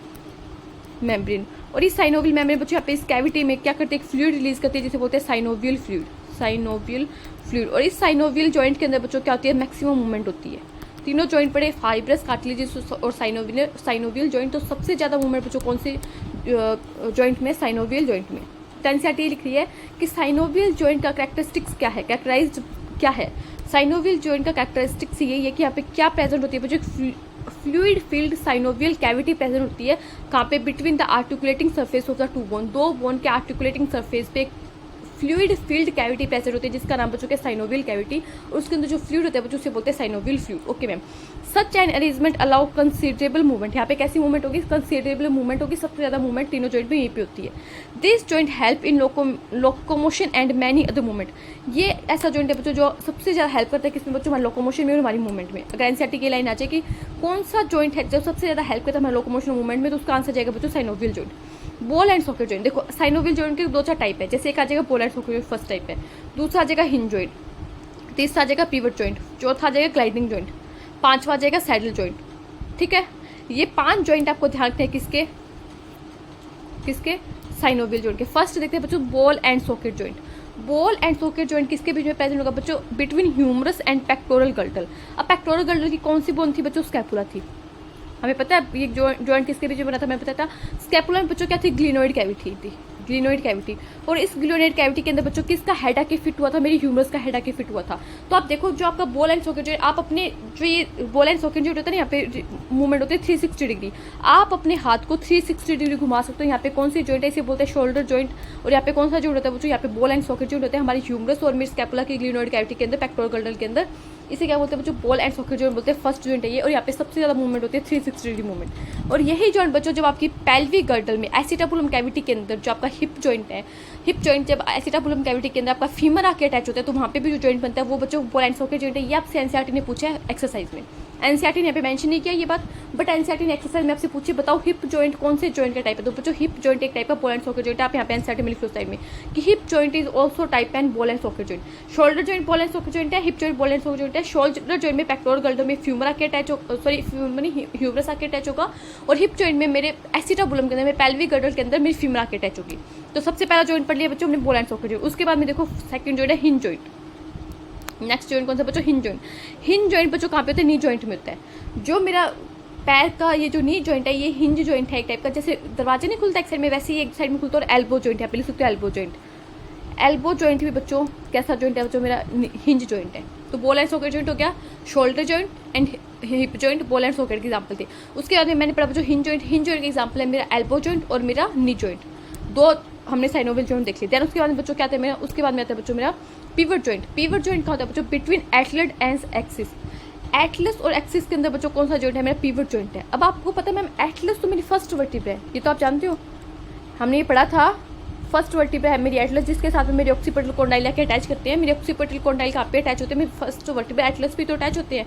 मेम्ब्रेन। और इस साइनोवियल मेम्ब्रेन बच्चों यहाँ पे इस कैविटी में क्या करते हैं, एक फ्लूइड रिलीज करती है जिसे बोलते हैं साइनोवियल फ्लूइड, साइनोवियल फ्लूइड। और इस साइनोवियल जॉइंट के अंदर बच्चों क्या होती है, मैक्सिमम मूवमेंट होती है। तीनों जॉइंट पड़े, फाइब्रस, कार्टिलेजिनस और साइनोवियल जॉइंट। तो सबसे ज़्यादा मूवमेंट बच्चों कौन से जॉइंट में, साइनोवियल जॉइंट में। तो एनसीईआरटी लिख रही है कि साइनोवियल जॉइंट का कैरेक्टरिस्टिक्स क्या है, कैरेक्टराइज्ड क्या है। साइनोवियल जॉइंट का कैरेक्टरिस्टिक्स यही है कि यहाँ पे क्या प्रेजेंट होती है बच्चों, fluid field synovial cavity present होती है। कहाँ पे, between the articulating surface of the to bone, दो बोन के आर्टिकुलेटिंग सरफेस पे फ्लूइड फील्ड कैविटी प्रेजेंट होती है जिसका नाम बच्चों के साइनोवियल कैविटी, और उसके अंदर जो फ्लूइड होता है बच्चों उसे बोलते हैं synovial fluid. Okay ma'am, such an arrangement allow considerable movement, यहाँ पे कैसी मूवमेंट होगी, कंसिडरेबल मूवमेंट होगी, सबसे ज़्यादा मूवमेंट तीनों जॉइंट में यहीं पे होती है। This joint help in locomotion and many other movement, ये ऐसा जॉइंट है बच्चों जो सबसे ज़्यादा हेल्प करता है किसमें बच्चों, हमारे लोकोमोशन में और हमारी मूवमेंट में। अगर एनसीईआरटी की लाइन आ जाए कि कौन सा जॉइंट है जो सबसे ज़्यादा हेल्प करता है हमारे लोकोमोशन मूवमेंट में, तो उसका आंसर जाएगा बच्चों synovial joint. Ball and socket joint, देखो साइनोवियल जॉइंट के 2-4 टाइप है, जैसे एक आ जाएगा ball and socket joint first type है, दूसरा आ जाएगा हिंज जॉइंट, तीसरा आ जाएगा पिवट जॉइंट, चौथा आ जाएगा ग्लाइडिंग जॉइंट, पांचवा आ जाएगा सैडल जॉइंट। ठीक है, ये 5 जॉइंट आपको ध्यान रखते हैं किसके किसके, साइनोवियल जॉइंट के। फर्स्ट देखते हैं बच्चों ball and socket joint. Ball and socket joint किसके बीच में प्रेजेंट होगा बच्चों, बिटवीन ह्यूमरस एंड पेक्टोरल गल्टल। अब पेक्टोरल गल्टल की कौन सी बोन थी बच्चों, स्कैपुला थी। हमें पता है ये जॉइंट किसके बीच में बना था, हमें पता था स्कैपुला में बच्चों क्या थी, ग्लिनोइड कैविटी थी, ग्लिनोइड कैविटी। और इस ग्लिनोइड कैविटी के अंदर बच्चों किसका हेड आके फिट हुआ था, मेरी ह्यूमरस का हेड आके फिट हुआ था। तो आप देखो जो आपका बॉल एंड सॉकेट जॉइंट, आप अपने जो ये बॉल एंड सॉकेट जॉइंट होता है ना, यहाँ पे मूवमेंट होती है 360 डिग्री, आप अपने हाथ को 360 डिग्री घुमा सकते हो। यहाँ पे कौन सी जॉइंट है, इसे बोलते हैं शोल्डर जॉइंट। और यहाँ पे कौन सा जॉइंट होता है बच्चों, यहाँ पे बॉल एंड सॉकेट जॉइंट होते हैं हमारी ह्यूमरस और मेरी स्कैपुला की ग्लिनोइड कैविटी के अंदर, पेक्टोरल गल्टल के अंदर। इसे क्या बोलते हैं बच्चों, बॉल एंड सॉकेट जॉइंट बोलते हैं, फर्स्ट जॉइंट है ये। और यहाँ पे सबसे ज़्यादा मूवमेंट होती है 360 डिग्री मूवमेंट। और यही जॉइंट बच्चों जब आपकी पेल्विक गर्टल में एसिटाबुलम कैविटी के अंदर जो आपका हिप जॉइंट है, हिप जॉइंट जब एसिटाबुलम कैविटी के अंदर आपका फीमर आके अटैच होता है, तो वहाँ पे भी जो जॉइंट बनता है वो बच्चों बॉल एंड सॉकेट जॉइंट है। ये आपसे एनसीईआरटी ने पूछा है एक्सरसाइज में, एनसीईआरटी ने यहाँ पे मेंशन नहीं किया ये बात, बट एनसीईआरटी ने एक्सरसाइज में आपसे पूछी बताओ हिप जॉइंट कौन से जॉइंट का टाइप है। तो बच्चों हिप जॉइंट एक टाइप का बॉल एंड सॉकेट जॉइंट है। आप यहाँ पे एनसीईआरटी में लिख लो साइड में कि hip joint is also type and ball and socket joint. Shoulder joint ball and socket joint है, hip joint ball and socket joint है। शोल्डर जॉइंट में पेक्टोरल गल्टल में फ्यूमर आके अटैच होगा, सॉरी फ्यूमर नहीं humerus आके attach होगा। और हिप जॉइंट में मेरे एसिटाबुलम के अंदर, मेरे पेल्विक गर्टल के अंदर मेरी फ्यूमर आके अटैच होगी। तो सबसे पहला जॉइंट पढ़ लिया बच्चों हमने बॉल एंड सॉकेट जॉइंट। उसके बाद में देखो सेकंड जॉइंट है हिंज जॉइंट। नेक्स्ट जॉइंट कौन सा बच्चों, हिंज जॉइंट। हिंज जॉइंट बच्चों कहाँ पे होता है, नी जॉइंट में होता है। जो मेरा पैर का ये जो नी जॉइंट है ये हिंज जॉइंट है एक टाइप का, जैसे दरवाजे नहीं खुलता एक साइड में वैसे ही एक साइड में खुलता है। और एल्बो जॉइंट है, लिख सकते हो एल्बो जॉइंट। एल्बो जॉइंट भी बच्चों कैसा जॉइंट है बच्चों, मेरा हिंज जॉइंट है। तो बॉल एंड सॉकेट जॉइंट हो गया, shoulder joint and hip joint ball and socket के एग्जाम्पल थे। उसके बाद में मैंने पढ़ा बच्चों हिंज जॉइंट। हिंज जॉइंट के एग्जाम्पल है मेरा एल्बो जॉइंट और मेरा नी जॉइंट, दो हमने साइनोवियल जॉइंट देख ली। देन उसके बाद में बच्चों क्या था मेरा, उसके बाद में आता है बच्चों मेरा पिवट जॉइंट। पिवट जॉइंट कहाँ होता है बच्चों, between Atlas and axis. Atlas और एक्सिस के अंदर बच्चों कौन सा जॉइंट है, मेरा पिवट जॉइंट है। अब आपको पता है मैम एटलस तो मेरी फर्स्ट वर्टिब्रा है, ये तो आप जानते हो, हमने ये पढ़ा था। फर्स्ट वर्टिब्रा है मेरी एटलस, जिसके साथ में मेरे ऑक्सीपिटल कॉन्डाइल के अटैच करते हैं। मेरे ऑक्सीपिटल कॉन्डाइल कहाँ पे अटैच होते हैं, मेरे फर्स्ट वर्टिब्रा एटलस भी तो अटैच होते हैं।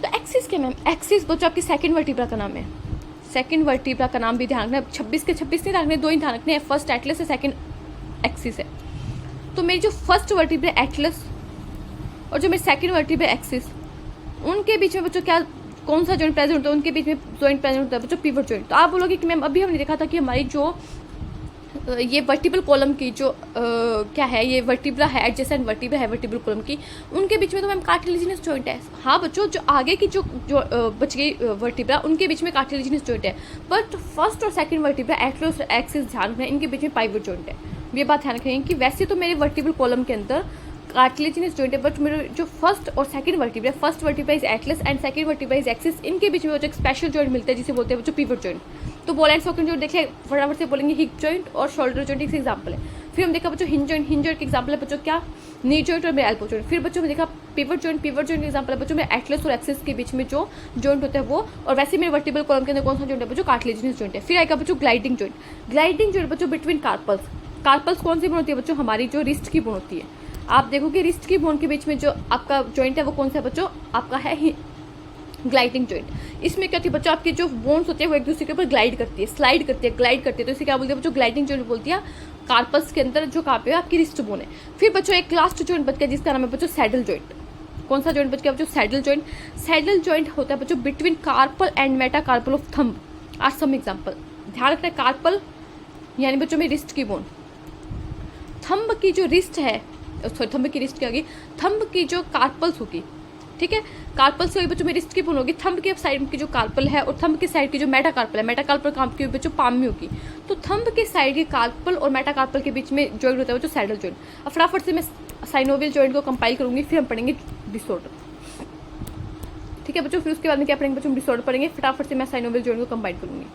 तो एक्सिस क्या मैम, एक्सिस बच्चों आपकी सेकंड वर्टिब्रा का नाम है। सेकंड वर्टिब्रा का नाम भी ध्यान रखना, 26 के 26 नहीं रखने, 2 ही ध्यान रखने हैं, फर्स्ट एटलस है सेकंड एक्सिस है। तो मेरी जो फर्स्ट वर्टिब्रा एटलस और जो मेरी सेकंड वर्टिब्रा एक्सिस, उनके बीच में बच्चों क्या कौन सा जॉइंट प्रेजेंट होता है, उनके बीच में जॉइंट प्रेजेंट होता है बच्चों पिवट जॉइंट। तो आप बोलोगे कि मैम अभी हमने देखा था कि हमारी जो ये वर्टिबल कॉलम की जो क्या है, ये वर्टिब्रा है एडजेसेंट वर्टिब्रा है वर्टिबल कॉलम की, उनके बीच में तो मैम कार्टिलेजिनस जॉइंट है। हाँ बच्चों, जो आगे की जो बच गई वर्टिब्रा उनके बीच में कार्टिलेजिनस जॉइंट है, बट फर्स्ट और सेकंड वर्टिब्रा एटलस और एक्सिस ध्यान रखना, इनके बीच में पाइवट जॉइंट है। ये बात ध्यान रखेंगे कि वैसे तो मेरे वर्टिबल कॉलम के अंदर कार्टिलेजिनस जॉइंट है, बट मेरे जो फर्स्ट और second vertebra, first vertebra is Atlas and second vertebra is axis, इनके बीच में जो एक स्पेशल जॉइंट मिलता है जिसे बोलते हैं बच्चों पिवट जॉइंट। तो बॉल एंड सॉकेट जॉइंट देखिए फटाफट से बोलेंगे, हिप जॉइंट और शोल्डर जॉइंट एक एग्जाम्पल है। फिर हम देखा बच्चों हिंज जॉइंट। हिंज जॉइंट के एग्जाम्पल है बच्चों क्या, नी जॉइंट और मेरा एल्बो जॉइंट। फिर बच्चों में देखा पिवट जॉइंट। पिवट जॉइंट के एग्जाम्पल है बच्चों में एटलस और एक्सिस के बीच में जो जॉइंट होता है वो। और वैसे मेरे वर्टिबल कॉलम के अंदर कौन सा जॉइंट है बच्चों, कार्टिलेजिनस जॉइंट है। फिर आएगा बच्चों ग्लाइडिंग जॉइंट। ग्लाइडिंग जॉइंट बच्चों बिटवीन कार्पल्स। कार्पल्स कौन सी बोन होती है बच्चों, हमारी जो रिस्ट की बोन होती है। आप देखोगे रिस्ट की बोन के बीच में जो आपका जॉइंट है वो कौन सा है बच्चों, आपका है ग्लाइडिंग जॉइंट। इसमें क्या होती है बच्चों, आपकी जो बोन्स होती है वो एक दूसरे के ऊपर ग्लाइड करती है, स्लाइड करती है, ग्लाइड करती है। तो इसे क्या बोलते हैं बच्चों, ग्लाइडिंग जॉइंट बोलती है। कार्पल्स के अंदर जो कहाँ पे है आपकी रिस्ट बोन है। फिर बच्चों एक लास्ट जॉइंट बच गया जिसका नाम है बच्चों सैडल जॉइंट। कौन सा जॉइंट बच गया बच्चों, सैडल जॉइंट। सैडल जॉइंट होता है बच्चों between carpal and metacarpal of thumb. Are some example ध्यान रखना है, कार्पल यानी बच्चों में रिस्ट की बोन, थंब की जो रिस्ट है, सॉरी थंब की रिस्ट क्या होगी, थंब की जो कार्पल्स होगी, ठीक है, कार्पल्स से बच्चों में रिस्ट की बोन होगी। थंब के साइड की जो कार्पल है और थंब के साइड की जो मेटाकार्पल है, मेटाकार्पल काम की बच्चों पाम में होगी। तो थंब के साइड के कार्पल और मेटाकार्पल के बीच में जॉइंट होता है बच्चों सैडल जॉइंट। अब फटाफट से मैं साइनोवियल जॉइंट को कंपाइल करूंगी, फिर हम पढ़ेंगे डिसऑर्डर, ठीक है बच्चों। फिर उसके बाद में क्या पढ़ेंगे बच्चों, डिसऑर्डर पढ़ेंगे। फटाफट से मैं साइनोवियल जॉइंट को कंपाइल करूंगी।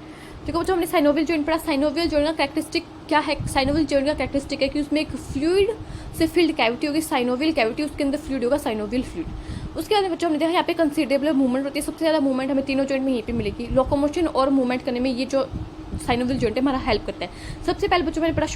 देखो बच्चों हमने साइनोवियल जॉइंट पढ़ा। साइनोवियल जॉइंट का कैरेक्टरिस्टिक क्या है साइनोवियल जॉइंट का कैरेक्टरिस्टिक है कि उसमें एक फ्लूइड से फिल्ड कैविटी होगी, साइनोवियल कैविटी, उसके अंदर फ्लूइड होगा, साइनोवियल फ्लूइड। उसके बाद बच्चों हमने देखा यहाँ पे कंसिडरेबल मूवमेंट होती है, सबसे ज़्यादा मूवमेंट हमें तीनों जॉइंट में यहीं पे मिलेगी। लोकोमोशन और मूवमेंट करने में ये जो साइनोवियल जॉइंट है हमारा हेल्प करता है। सबसे पहले बच्चों मैंने पढ़ा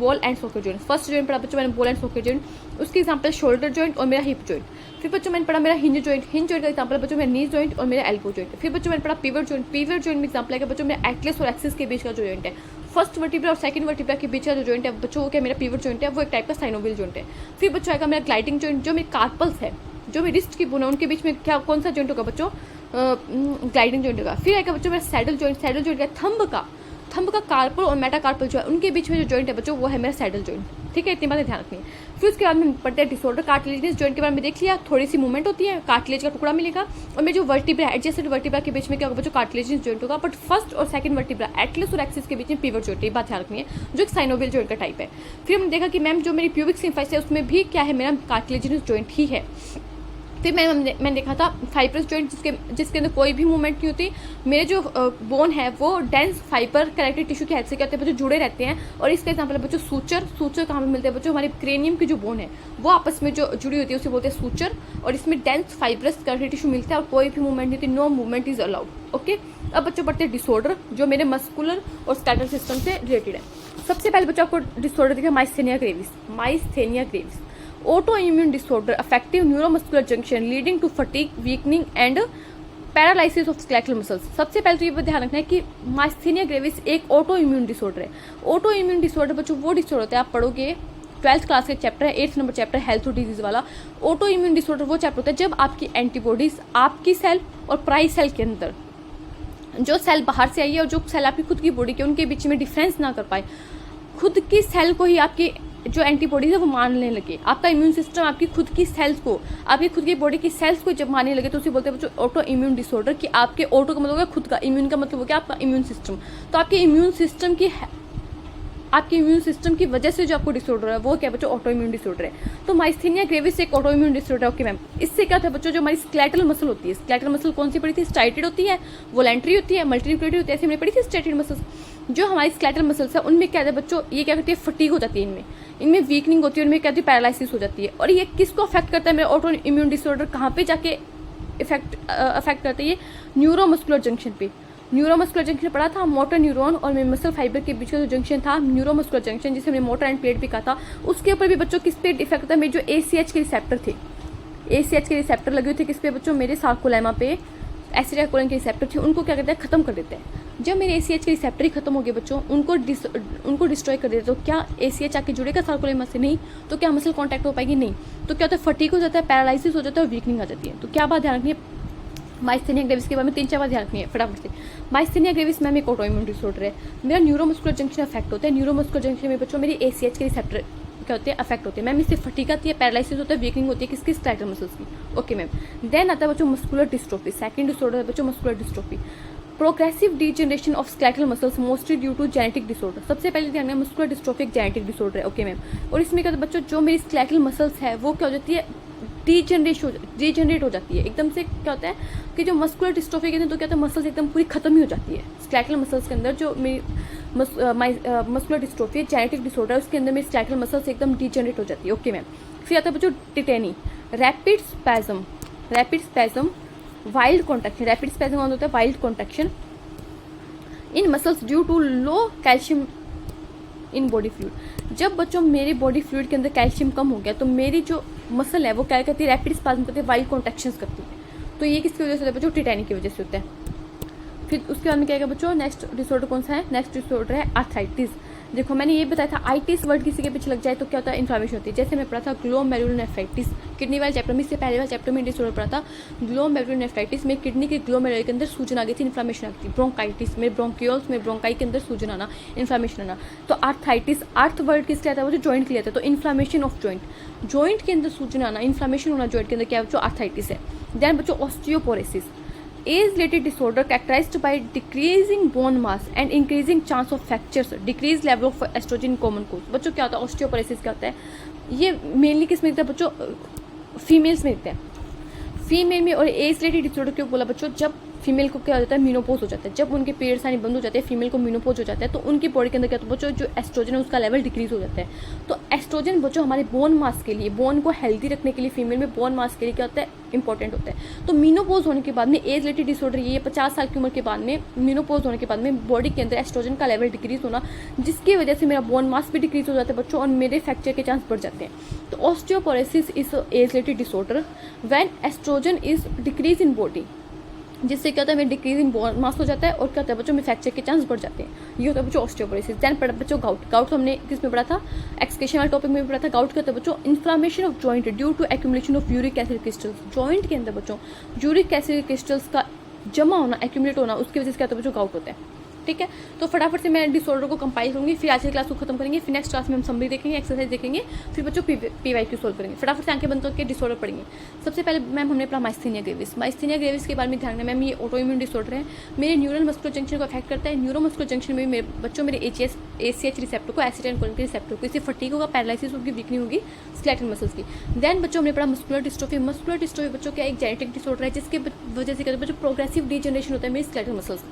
ball and socket joint. First joint पढ़ा बच्चों मैंने बॉल एंड सॉकेट जॉइंट, उसके एग्जांपल शोल्डर जॉइंट और मेरा हिप जॉइंट। फिर बच्चों मैंने पढ़ा मेरा हिंज जॉइंट, हिंज जॉइंट का एग्जांपल बच्चों मेरा नी जॉइंट और मेरा एल्बो जॉइंट। फिर बच्चों मैंने पढ़ा पिवट जॉइंट, पिवट जॉइंट में एग्जांपल है बच्चों मेरा एटलस और एक्सिस के बीच का जो जॉइंट है। फर्स्ट वर्टिब्रा और सेकंड वर्टिब्रा के बीच का जो जॉइंट है बच्चों क्या मेरा पिवट जॉइंट है, वो एक टाइप का साइनोवियल जॉइंट है। फिर बच्चों आएगा मेरा ग्लाइडिंग जॉइंट, जो मेरे कार्पल्स है, जो मेरी रिस्ट की बोन है उनके बीच में क्या कौन सा जॉइंट होगा बच्चों, ग्लाइडिंग जॉइंट होगा। फिर आएगा बच्चों मेरा सैडल जॉइंट, सैडल जॉइंट का थंब का कार्पल और मेटाकार्पल जो है उनके बीच में जो जॉइंट है बच्चों वो है मेरा सैडल जॉइंट। ठीक है, इतनी बातें ध्यान रखनी है। फिर उसके बाद में पढ़ते हैं डिसऑर्डर। कार्टिलेजियस जॉइंट के बारे में देख लिया, थोड़ी सी मूवमेंट होती है, कार्टिलेज का टुकड़ा मिलेगा और मेरे जो वर्टिब्रा एडजेसेंट वर्टिब्रा के बीच में क्या होगा बच्चों, कार्टिलेजियस जॉइंट होगा। बट फर्स्ट और सेकंड वर्टिब्रा एटलस और एक्सिस के बीच में पिवट जॉइंट, ये बात ध्यान रखनी है, जो एक साइनोवियल जॉइंट का टाइप है। फिर हमने देखा कि मैम जो मेरी प्यूबिक सिम्फाइस है उसमें भी क्या है, मेरा कार्टिलेजियस जॉइंट ही है। फिर मैंने देखा था फाइब्रस जॉइंट जिसके अंदर कोई भी मूवमेंट नहीं होती। मेरे जो बोन है वो डेंस फाइबर कनेक्टिव टिश्यू के हेल्प से क्या होते हैं बच्चों, जुड़े रहते हैं। और इसका एग्जांपल है बच्चों सूचर। सूचर कहाँ पे मिलते हैं बच्चों, हमारे क्रेनियम की जो बोन है वो आपस में जो जुड़ी होती है उसे बोलते हैं सूचर। और इसमें डेंस फाइब्रस कनेक्टिव टिश्यू मिलता है और कोई भी मूवमेंट नहीं होती, no movement is allowed. Okay, अब बच्चों पढ़ते हैं डिसऑर्डर, जो मेरे मस्कुलर और स्केलेटल सिस्टम से रिलेटेड है। सबसे पहले बच्चों आपको डिसऑर्डर दिखा myasthenia gravis. Myasthenia gravis autoimmune disorder affecting neuromuscular junction leading to fatigue, weakening and paralysis of skeletal muscles. सबसे पहले तो ये ध्यान रखना है कि माइस्थेनिया ग्रेविस एक ऑटो इम्यून डिसऑर्डर है। ऑटो इम्यून डिसऑर्डर बच्चों वो डिसऑर्डर होता है, आप पढ़ोगे 12th क्लास का चैप्टर है, 8th नंबर चैप्टर हेल्थ और डिजीज वाला। ऑटो इम्यून डिसऑर्डर वो चैप्टर होता है जब आपकी एंटीबॉडीज आपकी सेल और प्राई सेल के अंदर, जो सेल बाहर से आई है और जो सेल आपकी खुद की बॉडी के, उनके बीच में डिफरेंस ना कर पाए, खुद की सेल को ही आपकी जो एंटीबॉडीज है वो मानने लगे। आपका इम्यून सिस्टम आपकी खुद की सेल्स को, आपकी खुद की बॉडी की सेल्स को जब मानने लगे तो उसे बोलते हैं बच्चों ऑटो इम्यून डिसऑर्डर। कि आपके ऑटो का मतलब है खुद का, इम्यून का मतलब हो गया आपका इम्यून सिस्टम। तो आपके इम्यून सिस्टम की वजह से जो आपको डिसऑर्डर है वो क्या बच्चों, ऑटो इम्यून डिसऑर्डर है। तो माइस्थेनिया ग्रेविस एक ऑटो इम्यून डिसऑर्डर है। ओके मैम, इससे क्या होता है बच्चों, जो हमारी स्केलेटल मसल होती है, स्केलेटल मसल कौन सी पड़ी थी, स्ट्राइटेड होती है, वोलेंट्री होती है, मल्टीन्यूक्लिएटेड होती है, ऐसे हमने पढ़ी थी स्ट्राइटेड मसल्स। जो हमारी स्केलेटल मसल्स है उनमें क्या है बच्चों, ये क्या करती है, फटीग हो जाती है, इनमें वीकनिंग होती है, उनमें क्या होती है, पैरालिसिस हो जाती है। और ये किसको अफेक्ट करता है, मेरा ऑटो इम्यून डिसऑर्डर कहाँ पे जाके अफेक्ट करता है, ये न्यूरोमस्कुलर जंक्शन पे। न्यूरोमस्कुलर जंक्शन पढ़ा था, मोटर न्यूरॉन और मसल फाइबर के बीच का जो जंक्शन था न्यूरोमस्कुलर जंक्शन, जिसे हमने मोटर एंड प्लेट भी कहा था, उसके ऊपर भी बच्चों किस पे इफेक्ट होता है, मेरे जो ACH के रिसेप्टर थे, ACH के रिसेप्टर लगे हुए थे किस पे बच्चों, मेरे सार्कोलेमा पे, एसिटाइलकोलिन के रिसेप्टर थे, उनको क्या करते हैं, खत्म कर देते हैं। जब मेरे ACH के रिसेप्टर ही खत्म हो गए बच्चों, उनको डिस्ट्रॉय कर देते, तो क्या ACH आके जुड़ेगा सार्कोलेमा से, नहीं। तो क्या मसल कॉन्टैक्ट हो पाएगी, नहीं। तो क्या होता है, फटीग हो जाता है, पैरालिसिस हो जाता है और वीकनिंग आ जाती है। तो क्या बात ध्यान रखनी है, माइस्थेनिया ग्रेविस के बारे में 3-4 बात ध्यान रखनी है फटाफट से। माइस्थेनिया ग्रेविस में एक ऑटो इम्यून डिसऑर्डर है, मेरा न्यूरोमस्कुलर जंक्शन अफेक्ट होता है। न्यूरोमस्कुलर जंक्शन में बच्चों मेरी ACH के रिसेप्टर क्या होते हैं, अफेक्ट होते हैं। मैम इससे फटीग आती है, पैरालिसिस होता है, वीकनिंग होती है, किसकी, स्केलेटल मसल्स की। ओके मैम, देन आता है बच्चों मस्कुलर डिस्ट्रोफी। सेकंड डिसऑर्डर है बच्चों muscular dystrophy, progressive degeneration of skeletal muscles mostly due to genetic disorder. सबसे पहले ध्यान रखना मस्कुलर डिस्ट्रोफी एक जेनेटिक डिसऑर्डर है। ओके मैम, और इसमें क्या होता है बच्चों, जो मेरी स्केलेटल मसल्स है वो क्या हो जाती है, डीजनरेट हो जाती है। एकदम से क्या होता है कि जो मस्कुलर डिस्ट्रोफी के अंदर तो क्या होता है, मसल्स एकदम पूरी खत्म ही हो जाती है। स्केलेटल मसल्स के अंदर जो मेरी मस्कुलर डिस्ट्रोफी है, जेनेटिक डिसऑर्डर, उसके अंदर मेरी स्केलेटल मसल्स एकदम डीजनरेट हो जाती है। ओके मैम, फिर आता है बच्चों tetany, rapid spasm, wild contraction. Rapid spasm कौन होता है, wild contraction in muscles due to low calcium in body fluid. जब बच्चों मेरे बॉडी फ्लूइड के अंदर कैल्शियम कम हो गया तो मेरी जो मसल है वो क्या करती है, रैपिड स्पैज्म करती है, वाइल्ड कॉन्ट्रैक्शंस करती है। तो ये किसकी वजह से होता है बच्चों, टिटेनी की वजह से होता है। फिर उसके बाद में क्या है बच्चों, नेक्स्ट डिसऑर्डर कौन सा है, नेक्स्ट डिसऑर्डर है आर्थराइटिस। देखो मैंने ये बताया था, आइटिस वर्ड किसी के पीछे लग जाए तो क्या होता है, इन्फ्लेमेशन होती है। जैसे मैं पढ़ा था ग्लोमेरुलोनेफ्राइटिस, किडनी वाले चैप्टर में, इससे पहले वाले चैप्टर में डिसऑर्डर पढ़ा था ग्लोमेरुलोनेफ्राइटिस में किडनी के ग्लोमेरुलर के अंदर सूजन आ गई थी, इन्फ्लेमेशन आ गई थी। ब्रोंकाइटिस में ब्रोंकियोल्स में ब्रोंकाई के अंदर सूजन आना, इन्फ्लेमेशन आना। तो आर्थराइटिस, आर्थ वर्ड किसके आता है, वो जो जॉइंट के लिए आता है। तो इन्फ्लेमेशन ऑफ जॉइंट के अंदर सूजन आना, इन्फ्लेमेशन होना जॉइंट के अंदर, क्या बच्चों, आर्थराइटिस है। देन बच्चों osteoporosis, age related disorder characterised by decreasing bone mass and increasing chance of fractures, decrease level of oestrogen common cause. बच्चों क्या होता है, ऑस्टियोपोरोसिस क्या होता है, ये मेनली किस में दिखता है बच्चों, फीमेल्स में दिखता है। फीमेल में और एज रिलेटेड डिसऑर्डर क्यों बोला बच्चों, जब फीमेल को क्या हो जाता है, मीनोपॉज हो जाता है, जब उनके पीरियड्स आने बंद हो जाते हैं, फीमेल को मीनोपॉज हो जाता है, तो उनकी बॉडी के अंदर क्या होता है बच्चों, जो एस्ट्रोजन है उसका लेवल डिक्रीज हो जाता है। तो एस्ट्रोजन बच्चों हमारे बोन मास के लिए, बोन को हेल्दी रखने के लिए, फीमेल में बोन मास के लिए क्या होता है, इंपॉर्टेंट होता है। तो मीनोपॉज होने के बाद में एज रिलेटेड डिसऑर्डर ये 50 साल की उम्र के बाद में, मीनोपॉज होने के बाद में बॉडी के अंदर एस्ट्रोजन का लेवल डिक्रीज होना, जिसकी वजह से मेरा बोन मास भी डिक्रीज हो जाता है बच्चों, और मेरे फ्रैक्चर के चांस बढ़ जाते हैं। तो osteoporosis is age related disorder when oestrogen is decrease in body, जिससे क्या होता है मेरे डिक्रीज इन बोन मास हो जाता है, और क्या होता है बच्चों में फ्रैक्चर के चांस बढ़ जाते हैं। ये होता है बच्चों ऑस्टियोपोरोसिस। देन पढ़ा बच्चों गाउट। गाउट तो हमने किस में पढ़ा था, एक्सक्रीशन वाले टॉपिक में भी पढ़ा था। गाउट क्या होता है बच्चों, inflammation of joint due to accumulation of uric acid crystals. Joint के अंदर बच्चों यूरिक एसिड क्रिस्टल्स का जमा होना, एक्यूमुलेट होना, उसकी वजह से क्या होता है बच्चों, गाउट होता है। ठीक है, तो फटाफट से मैं डिसऑर्डर को कंपाइल करूंगी, फिर आज की क्लास को खत्म करेंगे, फिर नेक्स्ट क्लास में हम समरी देखेंगे, एक्सरसाइज देखेंगे, फिर बच्चों PYQ सोल्व करेंगे। फटाफट से आंखें बंद करके डिसऑर्डर पढ़ेंगे। सबसे पहले मैम हमने पढ़ा माइस्थेनिया ग्रेविस। माइस्थेनिया ग्रेविस के बारे में ध्यान रखना मैम, ये ऑटोइम्यून डिसऑर्डर है, मेरे न्यूरल मस्कुलर जंक्शन को अफेक्ट करता है। न्यूरोमस्कुलर जंक्शन में मेरे बच्चों मेरे ACH रिसेप्टर को, एसिटाइलकोलिन रिसेप्टर को, इससे फटीग होगा, पैरालिसिस होगी, वीकनिंग होगी स्केलेटल मसल्स की। देन बच्चों हमने पढ़ा मस्कुलर डिस्ट्रोफी। मस्कुलर डिस्ट्रोफी बच्चों क्या एक जेनेटिक डिसऑर्डर है, जिसके वजह से क्या होता है बच्चों, प्रोग्रेसिव डीजनरेशन होता है मेरे स्केलेटल मसल्स।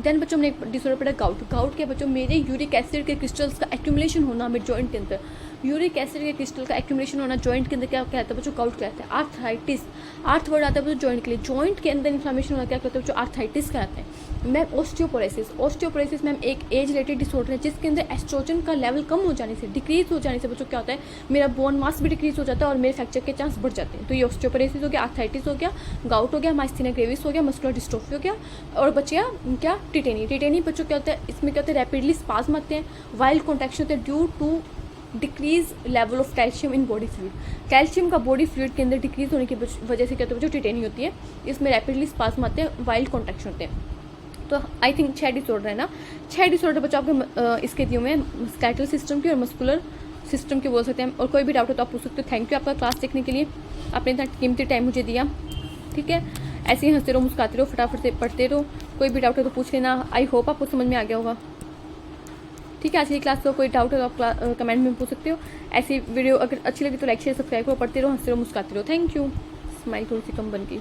देन बच्चों हमने एक डिसऑर्डर पढ़ा गाउट। गाउट के बच्चों मेरे यूरिक एसिड के क्रिस्टल्स का एक्यूमुलेशन होना मेरे जॉइंट के अंदर, यूरिक एसिड के क्रिस्टल का एक्यूमुलेशन होना जॉइंट के अंदर क्या कहता है बच्चों, गाउट कहता है। आर्थराइटिस, आर्थ वर्ड आता है बच्चों जॉइंट के लिए, जॉइंट के अंदर इन्फ्लामेशन होना क्या कहते हैं बच्चों, आर्थराइटिस कहते हैं। Ma'am osteoporosis. ऑस्टियोपोरोसिस मैम एक एज रिलेटेड डिसऑर्डर है, जिसके अंदर एस्ट्रोजन का लेवल कम हो जाने से, डिक्रीज हो जाने से बच्चों क्या होता है, मेरा बोन मास भी डिक्रीज हो जाता है और मेरे फ्रैक्चर के चांस बढ़ जाते हैं। तो ये ऑस्टियोपोरोसिस हो गया, आर्थराइटिस हो गया, गाउट हो गया, माइस्थेनिया ग्रेविस हो गया, मस्कुलर डिस्ट्रोफी हो गया, और बच्चिया क्या, टिटेनी। टिटेनी बच्चों क्या होता है, इसमें क्या होता है, रैपिडली स्पाज्म आते हैं, वाइल्ड कॉन्ट्रैक्शन होते हैं due to decrease level of calcium in body fluid. Calcium का बॉडी फ्लूइड के अंदर डिक्रीज होने की वजह से क्या होता है बच्चों, टिटेनी होती है, इसमें रैपिडली स्पाज्म आते हैं, वाइल्ड कॉन्ट्रैक्शन होते हैं। तो आई थिंक 6 डिसऑर्डर है ना, 6 डिसऑर्डर बच्चों आपके इसके दिए हुए हैं, स्केलेटल सिस्टम के और मस्कुलर सिस्टम के बोल सकते हैं। और कोई भी डाउट हो तो आप पूछ सकते हो। थैंक यू आपका क्लास देखने के लिए, आपने इतना कीमती टाइम मुझे दिया। ठीक है, ऐसे ही हंसते रहो, मुस्कुराते रहो, फटाफट से पढ़ते रहो। कोई भी डाउट हो तो पूछ लेना। आई होप आपको समझ में आ गया होगा। ठीक है, आज की क्लास को कोई डाउट हो तो आप कमेंट में पूछ सकते हो। ऐसी वीडियो अगर अच्छी लगी तो लाइक शेयर सब्सक्राइब करो, पढ़ते रहो, हंसते रहो, मुस्कुराते रहो। Thank you. स्माइल थोड़ी सी कम बन गई।